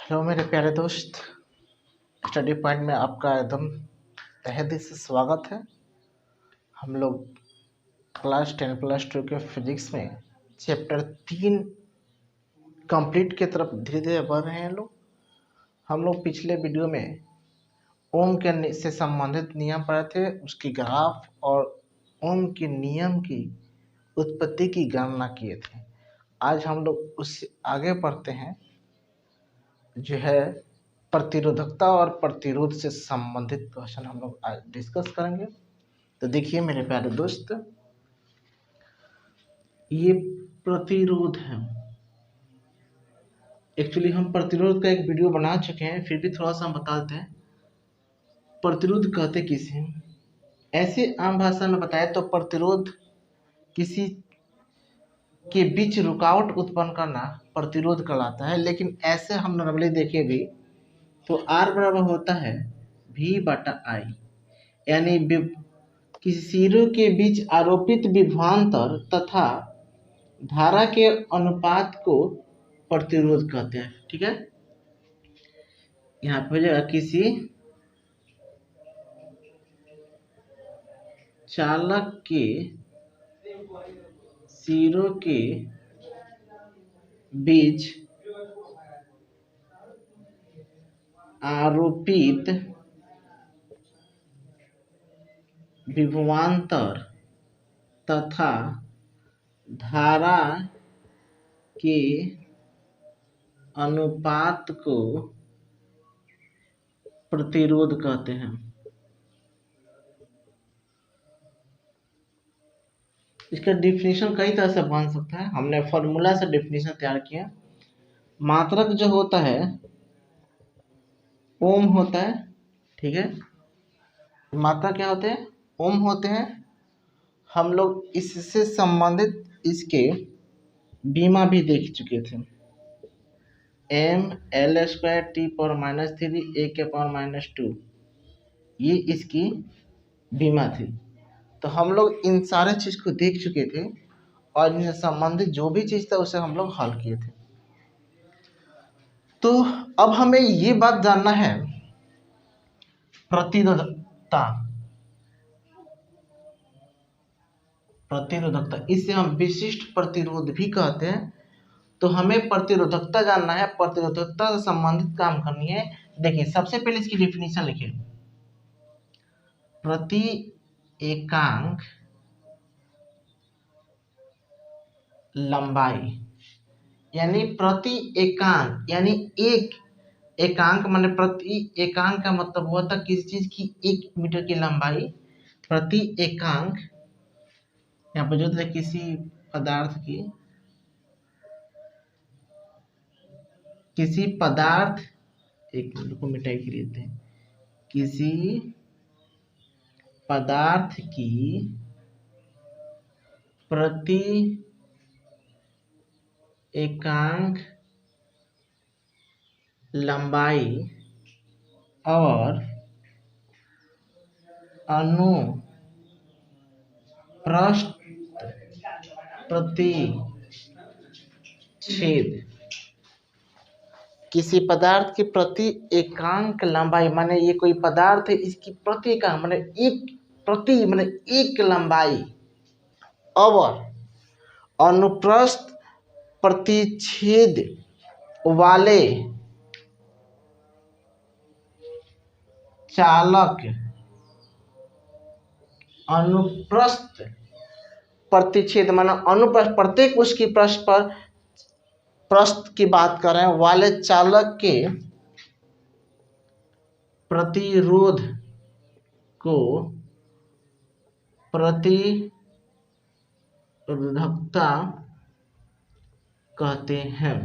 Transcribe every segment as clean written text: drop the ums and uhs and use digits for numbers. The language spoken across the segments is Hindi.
हेलो मेरे प्यारे दोस्त, स्टडी पॉइंट में आपका एकदम तहे दिल से स्वागत है। हम लोग क्लास 10+2 के फिजिक्स में चैप्टर 3 कंप्लीट की तरफ धीरे धीरे बढ़ रहे हैं लोग। हम लोग पिछले वीडियो में ओम के से संबंधित नियम पढ़े थे, उसकी ग्राफ और ओम के नियम की उत्पत्ति की गणना किए थे। आज हम लोग उससे आगे बढ़ते हैं, जो है प्रतिरोधकता और प्रतिरोध से संबंधित क्वेश्चन हम लोग आज डिस्कस करेंगे। तो देखिए मेरे प्यारे दोस्त, ये प्रतिरोध है। एक्चुअली हम प्रतिरोध का एक वीडियो बना चुके हैं, फिर भी थोड़ा सा हम बता देते हैं। प्रतिरोध कहते किसे, ऐसे आम भाषा में बताए तो प्रतिरोध किसी के बीच रुकावट उत्पन्न करना प्रतिरोध कहलाता है। लेकिन ऐसे हम नॉर्मली देखें भी तो R बराबर होता है V/I, यानी किसी सिरों के बीच आरोपित विभवांतर तथा धारा के अनुपात को प्रतिरोध कहते हैं। ठीक है, यहाँ पे हो जाएगा किसी चालक के सिरों के बीच आरोपित विभवांतर तथा धारा के अनुपात को प्रतिरोध कहते हैं। इसका डिफिनीशन कई तरह से बन सकता है। हमने फॉर्मूला से डिफिनीशन तैयार किया। मात्रक जो होता है ओम होता है, ठीक है। मात्रक क्या होते हैं? ओम होते हैं। हम लोग इससे संबंधित इसके बीमा भी देख चुके थे। mL²T⁻³ A⁻², ये इसकी बीमा थी। तो हम लोग इन सारे चीज को देख चुके थे और इनसे संबंधित जो भी चीज था उसे हम लोग हल किए थे। तो अब हमें ये बात जानना है, प्रतिरोधकता, इसे हम विशिष्ट प्रतिरोध भी कहते हैं। तो हमें प्रतिरोधकता जानना है, प्रतिरोधकता से संबंधित काम करनी है। देखिए सबसे पहले इसकी डिफिनीशन लिखिए। प्रति एकांक लंबाई, यानी प्रति एकांक, यानी एक एकांक माने प्रति एकांक का मतलब हुआ था किसी चीज की 1 मीटर की लंबाई। प्रति एकांक यहाँ पर जो था किसी पदार्थ की, किसी पदार्थ, एक मिनट को मिटाई के लिए थे, किसी पदार्थ की प्रति एकांक लंबाई और अनुप्रस्थ प्रतिच्छेद, किसी पदार्थ की प्रति एकांक लंबाई माने ये कोई पदार्थ है, इसकी प्रति एकांक माने एक लंबाई और अनुप्रस्थ प्रतिच्छेद वाले चालक, अनुप्रस्थ प्रतिच्छेद माना अनुप्रस्थ, प्रत्येक उसकी प्रस्थ की बात कर रहे हैं, वाले चालक के प्रतिरोध को प्रतिरोधकता कहते हैं।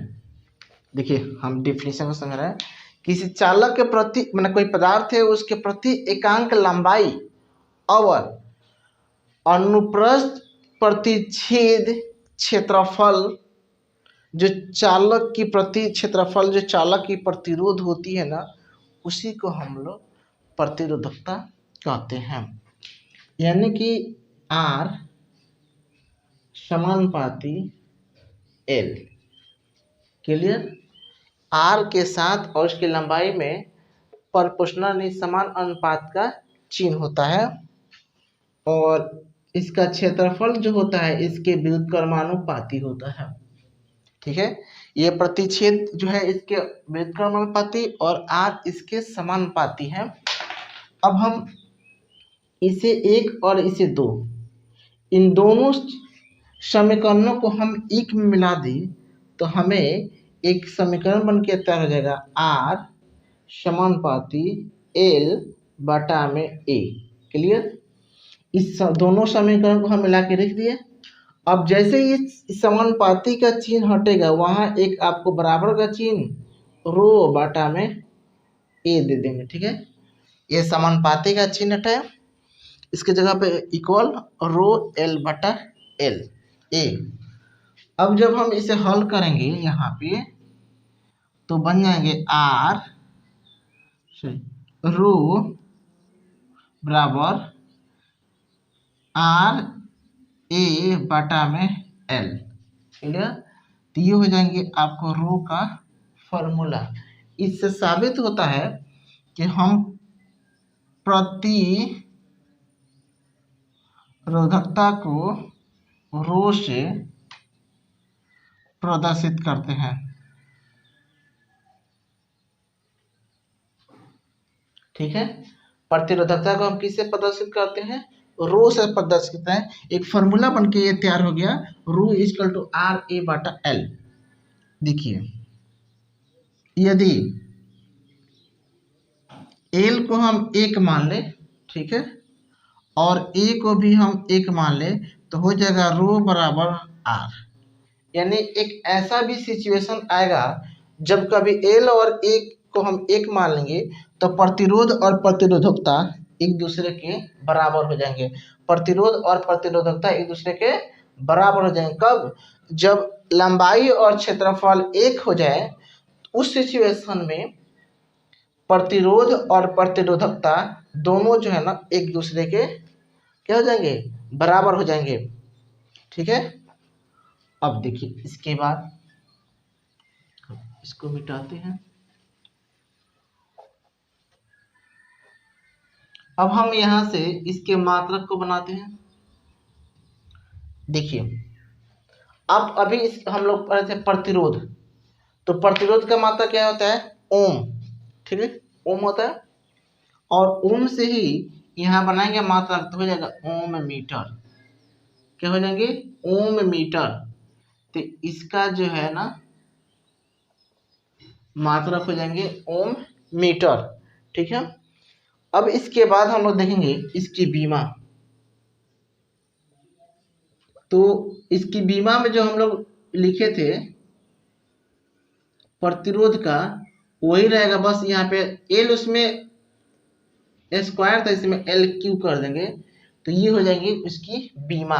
देखिए हम डिफिनीशन को समझ रहे हैं। किसी चालक के प्रति माने कोई पदार्थ है, उसके प्रति एकांक लंबाई और अनुप्रस्थ प्रतिच्छेद क्षेत्रफल, जो चालक की प्रति क्षेत्रफल, जो चालक की प्रतिरोध होती है ना, उसी को हम लोग प्रतिरोधकता कहते हैं। यानी कि R समानुपाती L। क्लियर? आर के साथ और उसकी लंबाई में प्रोपोर्शनल समान अनुपात का चिन्ह होता है और इसका क्षेत्रफल जो होता है इसके व्युत्क्रमानुपाती होता है। ठीक है, ये प्रतिच्छेद जो है इसके व्युत्क्रमानुपाती और आर इसके समानुपाती है। अब हम इसे एक और इसे दो, इन दोनों समीकरणों को हम एक में मिला दें तो हमें एक समीकरण बन के तैयार हो जाएगा, आर समानुपाती एल बटा में ए। क्लियर, इस दोनों समीकरण को हम मिला के रख दिए। अब जैसे ही इस समानुपाती का चिन्ह हटेगा वहां एक आपको बराबर का चिन्ह रो बटा में ए दे देंगे। ठीक है, ये समानुपाती का चिन्ह हटाया, इसके जगह पे इक्वल रो एल बटा एल ए। अब जब हम इसे हल करेंगे यहाँ पे तो बन जाएंगे आर रो बराबर आर ए बटा में एल। क्लियर, तो ये हो जाएंगे आपको रो का फॉर्मूला। इससे साबित होता है कि हम प्रतिरोधकता को रो से प्रदर्शित करते हैं। ठीक है, प्रतिरोधकता को हम किससे प्रदर्शित करते हैं, रो से प्रदर्शित करते हैं। एक फॉर्मूला बन के ये तैयार हो गया, रो इक्वल टू आर ए बटा एल। देखिए, यदि एल को हम एक मान लें, ठीक है, और ए को भी हम एक मान लें तो हो जाएगा रो बराबर आर। यानी एक ऐसा भी सिचुएशन आएगा जब कभी एल और ए को हम एक मान लेंगे तो प्रतिरोध और प्रतिरोधकता एक दूसरे के बराबर हो जाएंगे। प्रतिरोध और प्रतिरोधकता एक दूसरे के बराबर हो जाएंगे कब, जब लंबाई और क्षेत्रफल एक हो जाए। उस सिचुएशन में प्रतिरोध और प्रतिरोधकता दोनों जो है ना एक दूसरे के क्या हो जाएंगे, बराबर हो जाएंगे। ठीक है, अब देखिए इसके बाद इसको मिटाते हैं। अब हम यहां से इसके मात्रक को बनाते हैं। देखिए, अब अभी हम लोग पढ़े थे प्रतिरोध, तो प्रतिरोध का मात्रक क्या होता है, ओम। ठीक है, ओम होता है, और ओम से ही यहाँ बनाएंगे मात्रक तो हो जाएगा ओम मीटर। क्या हो जाएंगे, ओम मीटर। तो इसका जो है ना मात्रक हो जाएंगे ओम मीटर। ठीक है, अब इसके बाद हम लोग देखेंगे इसकी बीमा। तो इसकी बीमा में जो हम लोग लिखे थे प्रतिरोध का वही रहेगा, बस यहाँ पे एल उसमें स्क्वायर था, इसमें एल क्यू कर देंगे तो ये हो जाएगी उसकी बीमा।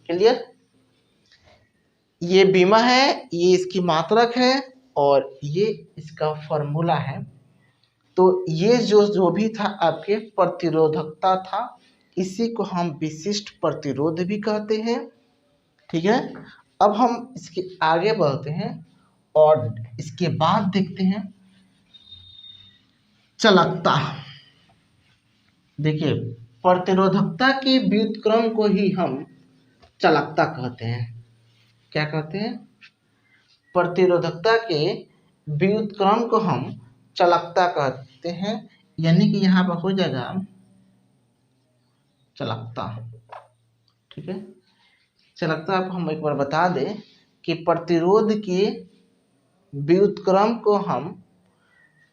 क्लियर, ये बीमा है, ये इसकी मात्रक है और ये इसका फॉर्मूला है। तो ये जो भी था आपके प्रतिरोधकता था, इसी को हम विशिष्ट प्रतिरोध भी कहते हैं। ठीक है, अब हम इसके आगे बढ़ते हैं और इसके बाद देखते हैं चालकता। देखिए, प्रतिरोधकता के व्युत्क्रम को ही हम चालकता कहते हैं। क्या कहते हैं, प्रतिरोधकता के व्युत्क्रम को हम चालकता कहते हैं। यानी कि यहाँ पर हो जाएगा चालकता। ठीक है, चालकता आपको हम एक बार बता दें कि प्रतिरोध के व्युत्क्रम को हम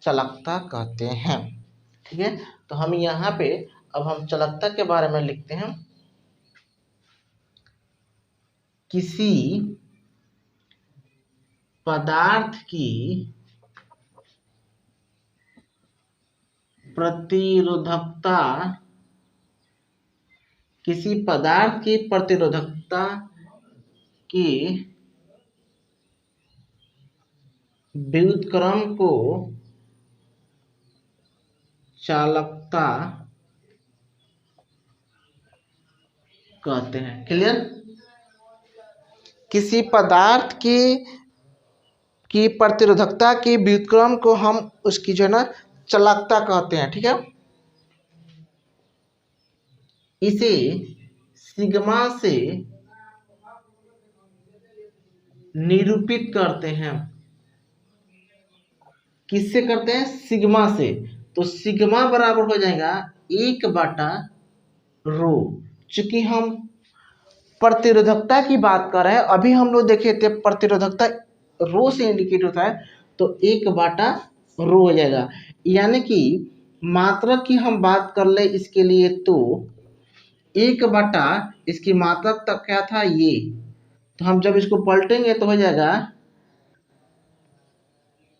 चालकता कहते हैं। ठीक है, तो हम यहाँ पे अब हम चालकता के बारे में लिखते हैं। किसी पदार्थ की प्रतिरोधकता, किसी पदार्थ की प्रतिरोधकता के व्युत्क्रम को चालकता कहते हैं। क्लियर, किसी पदार्थ कि प्रतिरोधकता के व्युत्क्रम को हम उसकी जो है ना चालकता कहते हैं, ठीक है। इसे सिग्मा से निरूपित करते हैं। किससे करते हैं? सिग्मा से। तो सिग्मा बराबर हो जाएगा 1/ρ। चूंकि हम प्रतिरोधकता की बात कर रहे हैं, अभी हम लोग देखे थे प्रतिरोधकता रो से इंडिकेट होता है, तो 1/ρ हो जाएगा। यानी कि मात्रक की हम बात कर ले इसके लिए, तो 1/, इसकी मात्रक तक क्या था ये, तो हम जब इसको पलटेंगे तो हो जाएगा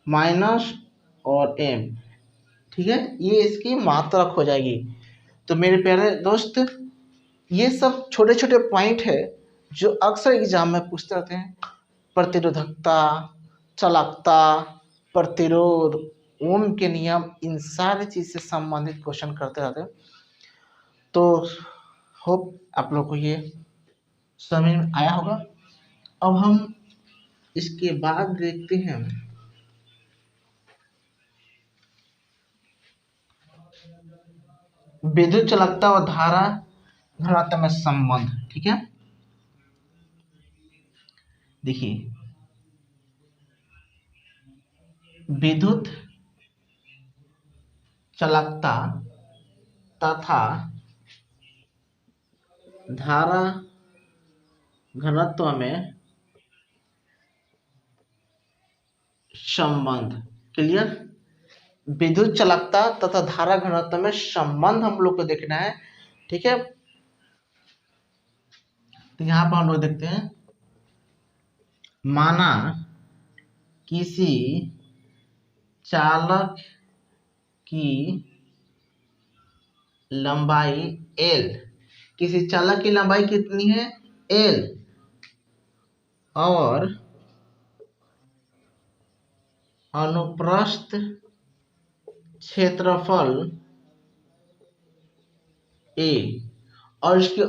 माइनस और m, ठीक है। ये इसकी मात्रक हो जाएगी। तो मेरे प्यारे दोस्त, ये सब छोटे छोटे पॉइंट है जो अक्सर एग्जाम में पूछते रहते हैं। प्रतिरोधकता, चालकता, प्रतिरोध, ओम के नियम, इन सारी चीज से संबंधित क्वेश्चन करते रहते हैं। तो होप आप लोग को ये समझ में आया होगा। अब हम इसके बाद देखते हैं विद्युत चालकता और धारा घनत्व में संबंध, ठीक है। देखिए, विद्युत चालकता तथा धारा घनत्व में संबंध, क्लियर। विद्युत चालकता तथा धारा घनत्व में संबंध हम लोग को देखना है, ठीक है। तो यहां पर हम लोग देखते हैं, माना किसी चालक की लंबाई L, किसी चालक की लंबाई कितनी है? L, और अनुप्रस्थ क्षेत्रफल A, और इसकी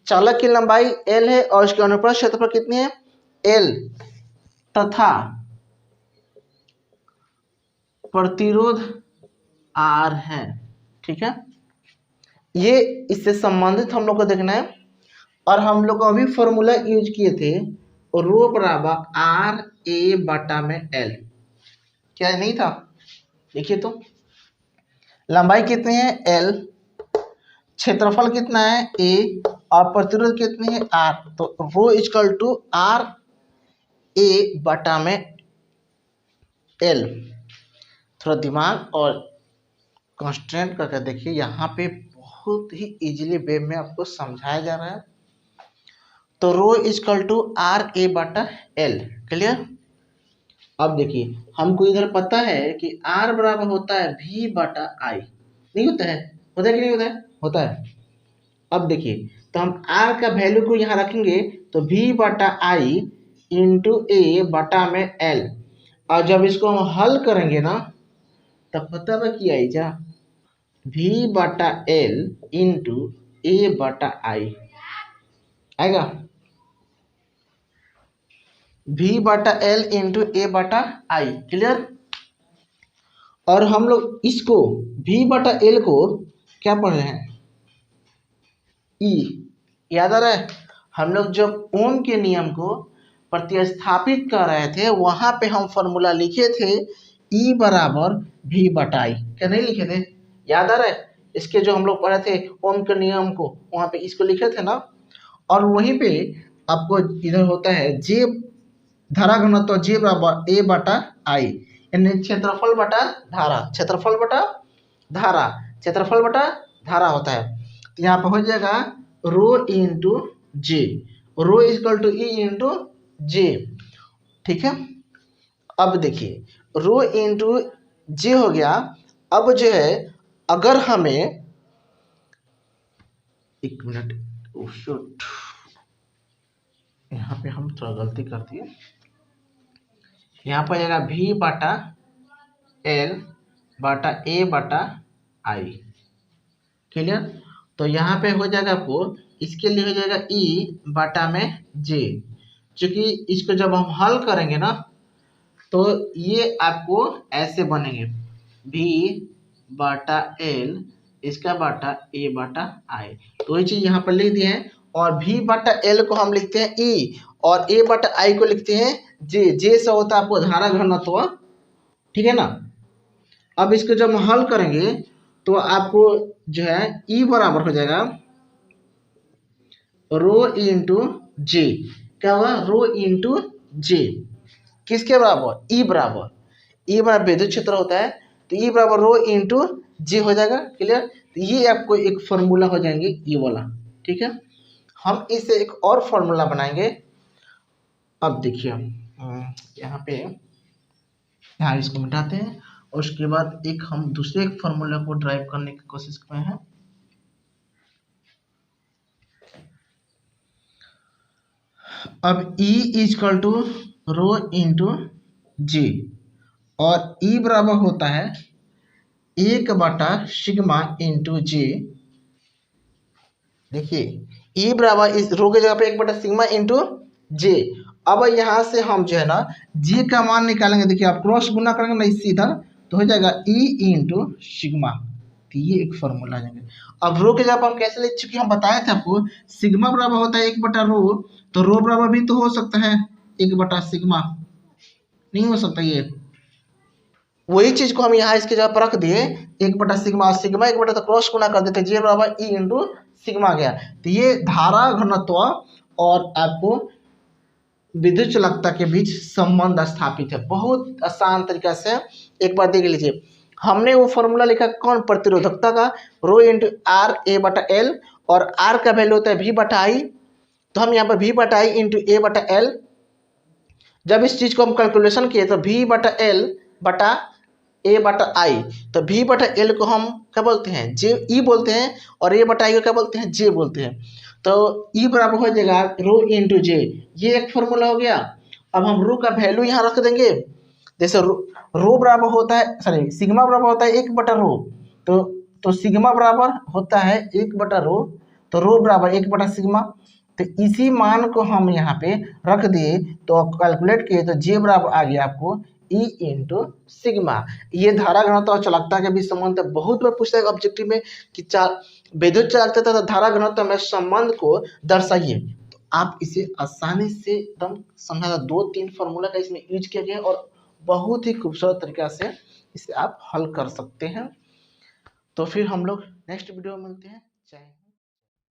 चालक की लंबाई L है और इसकी अनुप्रस्थ क्षेत्रफल कितनी है? L, तथा प्रतिरोध R है, ठीक है। ये इससे संबंधित हम लोग को देखना है। और हम लोग को अभी फॉर्मूला यूज किए थे, रो बराबर RA/L, क्या नहीं था? देखिए, तो लंबाई कितनी है? L, क्षेत्रफल कितना है? A, और प्रतिरोध कितनी है? R। तो रो इक्वल टू RA/L। थोड़ा दिमाग और कंस्ट्रेंट करके देखिए, यहाँ पे बहुत ही इजीली वे में आपको समझाया जा रहा है। तो रो इक्वल टू RA/L, क्लियर। अब देखिए, हमको इधर पता है कि R बराबर होता है V/I, नहीं होता है? होता है कि नहीं होता है? होता है। अब देखिए, तो हम R का वैल्यू को यहाँ रखेंगे, तो V/I इंटू A/L, और जब इसको हम हल करेंगे ना, तब पता है क्या आएगा? V/L इंटू A/I आएगा, V/L इंटू A/I, क्लियर। और हम लोग इसको V/L को क्या पढ़ रहे हैं? E, याद आ रहा है? हम लोग जब ओम के नियम को प्रतिस्थापित कर रहे थे, वहां पे हम फॉर्मूला लिखे थे E बराबर V/I, क्या नहीं लिखे थे? याद आ रहा है? इसके जो हम लोग पढ़े थे ओम के नियम को, वहां पे इसको लिखे थे ना। और वहीं पे आपको इधर होता है J, धारा घनत्व J बराबर A/I, यानी क्षेत्रफल बटा धारा, क्षेत्रफल बटा धारा, क्षेत्रफल बटा धारा होता है। तो यहाँ पर हो जाएगा rho into J, rho equal to E into J, ठीक है। अब देखिए, रो इंटू जे हो गया। अब जो है, अगर हमें, एक मिनट, यहाँ पे हम थोड़ा गलती कर दिए, यहाँ पर जाएगा V/L/A/I, क्लियर। तो यहाँ पे हो जाएगा आपको, इसके लिए हो जाएगा E/J, क्योंकि इसको जब हम हल करेंगे ना, तो ये आपको ऐसे बनेंगे V/L इसका बाटा A/I। तो ये चीज यहाँ पर लिख दिए हैं और V/L को हम लिखते हैं E और A/I को लिखते हैं J से होता है आपको धारा घनत्व, ठीक है ना। अब इसको जब हम हल करेंगे तो आपको जो है E बराबर हो जाएगा रो इंटू जे। क्या होगा? रो इंटू जे। किसके बराबर? ई बराबर। ई बराबर विद्युत क्षेत्र होता है तो ई बराबर रो इंटू जे हो जाएगा। क्लियर? तो ये आपको एक फॉर्मूला हो जाएंगे ये वाला, ठीक है। हम इसे एक और फॉर्मूला बनाएंगे। अब देखिए यहाँ पे, यहाँ इसको मिटाते हैं और उसके बाद एक हम दूसरे एक फॉर्मूला को ड्राइव करने की कोशिश कर रहे हैं। अब E equal to rho into J और E बराबर होता है 1/सिग्मा इंटू जे। देखिए E बराबर इस रो के जगह पे 1/सिग्मा इंटू जे। अब यहाँ से हम जो है ना जे का मान निकालेंगे। देखिए आप क्रॉस गुना करेंगे ना इससे इधर तो हो जाएगा E इंटू सिग्मा। तो ये एक फॉर्मूला आ जाएगा। अब रो के जगह पर हम कैसे ले, चूंकि हम बताए थे आपको सिग्मा बराबर होता है 1/रो, तो रो बराबर भी तो हो सकता है 1/सिग्मा, नहीं हो सकता। ये वही चीज को हम यहाँ इसके जगह पर रख दिए 1/सिग्मा, सिग्मा 1/, तो क्रॉस गुना कर देते, जे बराबर E इंटू सिग्मा गया। तो ये धारा घनत्व और आपको विद्युत चालकता के बीच संबंध स्थापित है। बहुत आसान तरीका से एक बार देख लीजिए। हमने वो फॉर्मूला लिखा कौन? प्रतिरोधकता का, रो इंटू R A/L और R का वैल्यू होता है V/I। तो हम यहाँ पर V/I इंटू A/L, जब इस चीज को हम कैलकुलेशन किए तो V/L बटा A/I, तो V/L को हम क्या बोलते हैं? E बोलते हैं और A/I को क्या बोलते हैं? J बोलते हैं। तो E बराबर हो जाएगा रो इंटू जे। ये एक फॉर्मूला हो गया। अब हम रो का वैल्यू यहाँ रख देंगे। जैसे रो बराबर होता है, सॉरी सिग्मा बराबर होता है 1/रो, तो सिग्मा बराबर होता है 1/रो, तो रो बराबर 1/सिग्मा। तो इसी मान को हम यहाँ पे रख दिए तो कैलकुलेट किए तो जे बराबर आ गया आपको E इंटू सिग्मा। ये धारा घनत्व और चालकता के बीच संबंध है। बहुत बार पूछता है ऑब्जेक्टिव में कि विद्युत चालकता तथा धारा घनत्व में संबंध को दर्शाइए। तो आप इसे आसानी से एकदम समझा, 2-3 फॉर्मूला का इसमें यूज किया गया और बहुत ही खूबसूरत तरीका से इसे आप हल कर सकते हैं। तो फिर हम लोग नेक्स्ट वीडियो में मिलते हैं। जय हिंद।